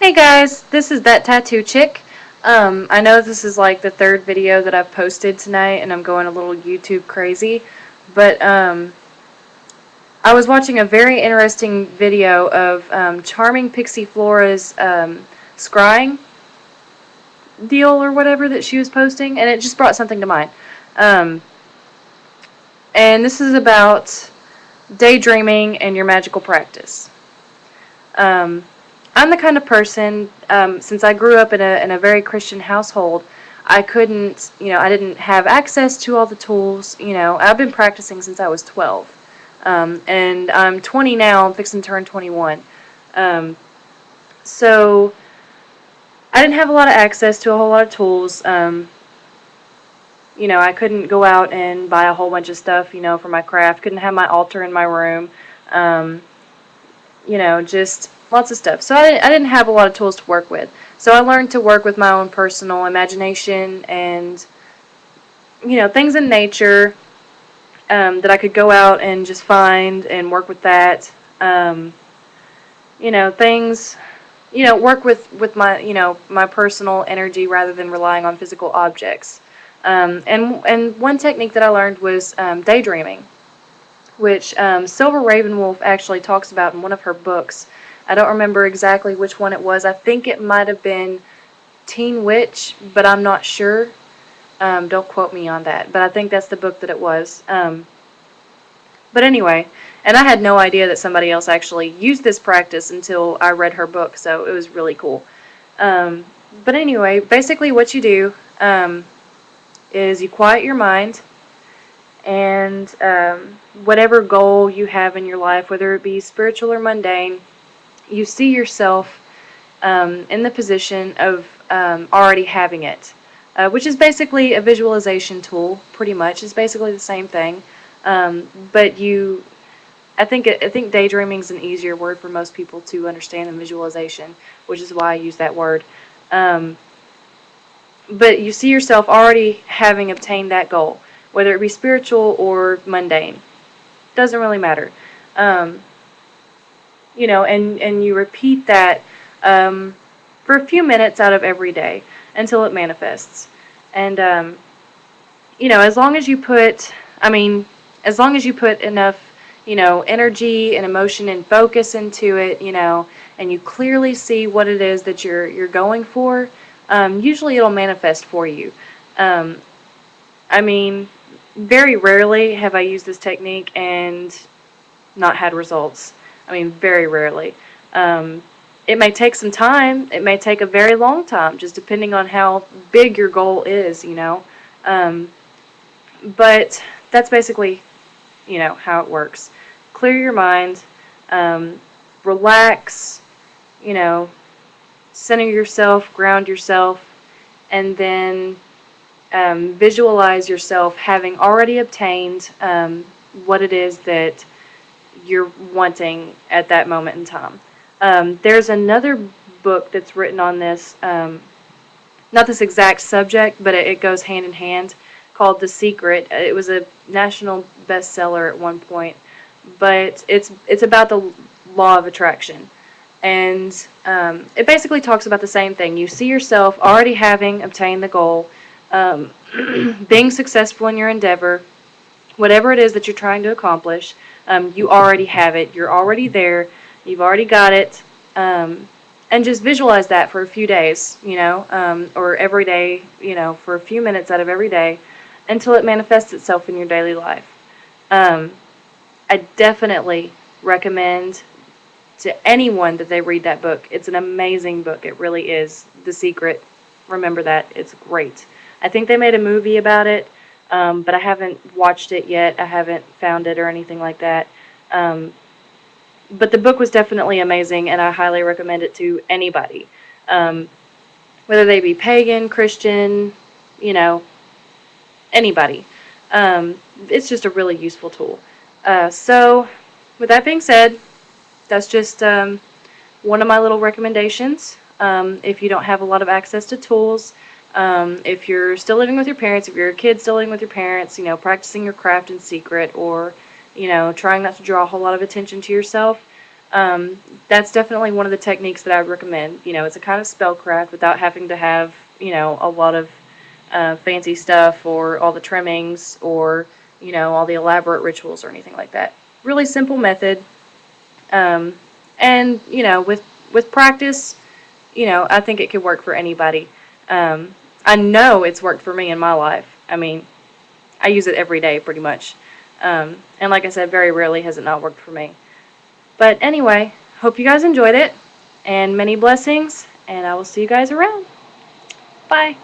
Hey guys, this is ThatTattooChick. I know this is like the third video that I've posted tonight and I'm going a little YouTube crazy, but I was watching a very interesting video of Charming Pixie Flora's scrying deal or whatever that she was posting, and it just brought something to mind. Um, and this is about daydreaming and your magical practice. I'm the kind of person, since I grew up in a very Christian household, I couldn't, I didn't have access to all the tools. I've been practicing since I was 12. And I'm 20 now, I'm fixing to turn 21. So I didn't have a lot of access to a whole lot of tools. I couldn't go out and buy a whole bunch of stuff, for my craft. Couldn't have my altar in my room. Just lots of stuff. So I didn't have a lot of tools to work with. So I learned to work with my own personal imagination and, things in nature that I could go out and just find and work with that. Things, work with my, my personal energy rather than relying on physical objects. And one technique that I learned was daydreaming, which Silver Ravenwolf actually talks about in one of her books. I don't remember exactly which one it was. I think it might have been Teen Witch, but I'm not sure. Don't quote me on that, but I think that's the book that it was. But anyway, and I had no idea that somebody else actually used this practice until I read her book, so it was really cool. But anyway, basically what you do is you quiet your mind, and whatever goal you have in your life, whether it be spiritual or mundane, you see yourself in the position of already having it, which is basically a visualization tool. Pretty much, it's basically the same thing. But I think daydreaming is an easier word for most people to understand than visualization, which is why I use that word. But you see yourself already having obtained that goal, whether it be spiritual or mundane. Doesn't really matter. And you repeat that for a few minutes out of every day until it manifests. And, as long as you put, as long as you put enough, energy and emotion and focus into it, and you clearly see what it is that you're going for, usually it'll manifest for you. Very rarely have I used this technique and not had results. Very rarely. It may take some time. It may take a very long time, just depending on how big your goal is, But that's basically, how it works. Clear your mind, relax, center yourself, ground yourself, and then visualize yourself having already obtained what it is that you're wanting at that moment in time. There's another book that's written on this, not this exact subject, but it goes hand in hand, called The Secret. It was a national bestseller at one point, but it's about the law of attraction. And it basically talks about the same thing. You see yourself already having obtained the goal, being successful in your endeavor, whatever it is that you're trying to accomplish. You already have it. You're already there. You've already got it. And just visualize that for a few days, or every day, for a few minutes out of every day until it manifests itself in your daily life. I definitely recommend to anyone that they read that book. It's an amazing book. It really is. The Secret. Remember that. It's great. I think they made a movie about it. But I haven't watched it yet. I haven't found it or anything like that. But the book was definitely amazing, and I highly recommend it to anybody. Whether they be pagan, Christian, anybody. It's just a really useful tool. So, with that being said, that's just one of my little recommendations. If you don't have a lot of access to tools, if you're still living with your parents, if you're a kid still living with your parents, practicing your craft in secret, or, trying not to draw a whole lot of attention to yourself, That's definitely one of the techniques that I would recommend. It's a kind of spellcraft without having to have, a lot of fancy stuff or all the trimmings or, all the elaborate rituals or anything like that. Really simple method. Um, and, with practice, I think it could work for anybody. I know it's worked for me in my life. I mean, I use it every day pretty much. And like I said, very rarely has it not worked for me. But anyway, hope you guys enjoyed it, and many blessings, and I will see you guys around. Bye.